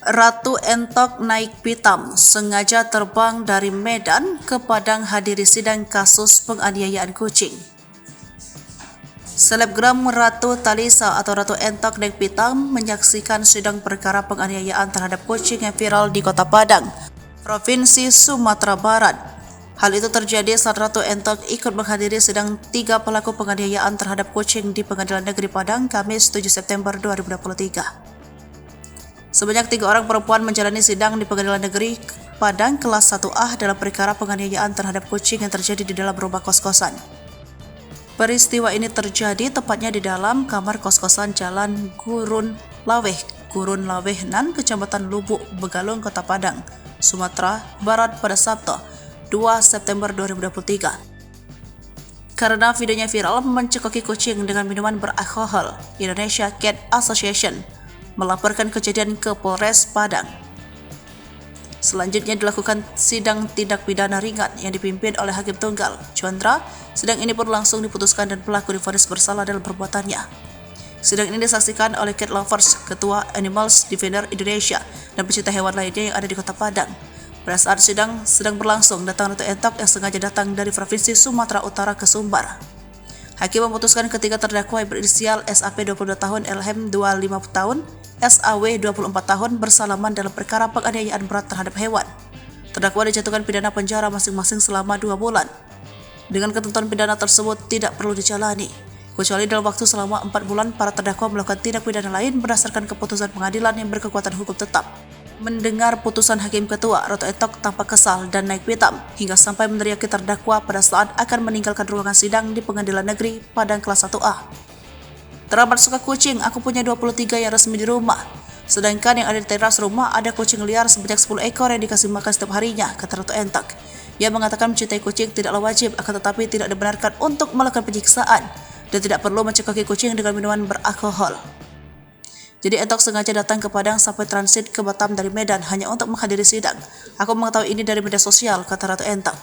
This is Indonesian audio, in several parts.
Ratu Entok naik pitam, sengaja terbang dari Medan ke Padang hadiri sidang kasus penganiayaan kucing. Selebgram Ratu Talisa atau Ratu Entok naik pitam menyaksikan sidang perkara penganiayaan terhadap kucing yang viral di Kota Padang, Provinsi Sumatera Barat. Hal itu terjadi saat Ratu Entok ikut menghadiri sidang 3 pelaku penganiayaan terhadap kucing di Pengadilan Negeri Padang, Kamis 7 September 2023. Sebanyak 3 orang perempuan menjalani sidang di Pengadilan Negeri Padang kelas 1A dalam perkara penganiayaan terhadap kucing yang terjadi di dalam rumah kos-kosan. Peristiwa ini terjadi tepatnya di dalam kamar kos-kosan Jalan Gurun Lawehanan, Kecamatan Lubuk, Begalung, Kota Padang, Sumatera Barat pada Sabtu 2 September 2023. Karena videonya viral mencekoki kucing dengan minuman beralkohol, Indonesia Cat Association melaporkan kejadian ke Polres Padang. Selanjutnya dilakukan sidang tindak pidana ringan yang dipimpin oleh Hakim Tunggal Chandra. Sidang ini pun langsung diputuskan dan pelaku divonis bersalah dalam perbuatannya. Sidang ini disaksikan oleh Cat Lovers, Ketua Animals Defender Indonesia, dan pecinta hewan lainnya yang ada di Kota Padang. Pada saat sidang sedang berlangsung, datang Ratu Entok yang sengaja datang dari Provinsi Sumatera Utara ke Sumbar. Hakim memutuskan ketiga terdakwa yang berinisial SAP 22 tahun, LM 25 tahun, SAW 24 tahun bersalaman dalam perkara penganiayaan berat terhadap hewan. Terdakwa dijatuhkan pidana penjara masing-masing selama 2 bulan. Dengan ketentuan pidana tersebut tidak perlu dijalani, kecuali dalam waktu selama 4 bulan para terdakwa melakukan tindak pidana lain berdasarkan keputusan pengadilan yang berkekuatan hukum tetap. Mendengar putusan Hakim Ketua, Ratu Entok tampak kesal dan naik pitam hingga sampai meneriaki terdakwa pada saat akan meninggalkan ruangan sidang di Pengadilan Negeri Padang kelas 1A. Teramat suka kucing, aku punya 23 yang resmi di rumah. Sedangkan yang ada di teras rumah ada kucing liar sebanyak 10 ekor yang dikasih makan setiap harinya, kata Ratu Entok. Ia mengatakan mencintai kucing tidaklah wajib, akan tetapi tidak dibenarkan untuk melakukan penyiksaan dan tidak perlu mencekoki kucing dengan minuman beralkohol. Jadi Entok sengaja datang ke Padang sampai transit ke Batam dari Medan hanya untuk menghadiri sidang. Aku mengetahui ini dari media sosial, kata Ratu Entok.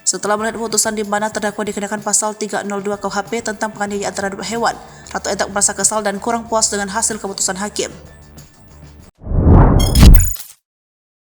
Setelah melihat putusan di mana terdakwa dikenakan pasal 302 KUHP tentang penganiayaan terhadap hewan, Ratu Entok merasa kesal dan kurang puas dengan hasil keputusan hakim.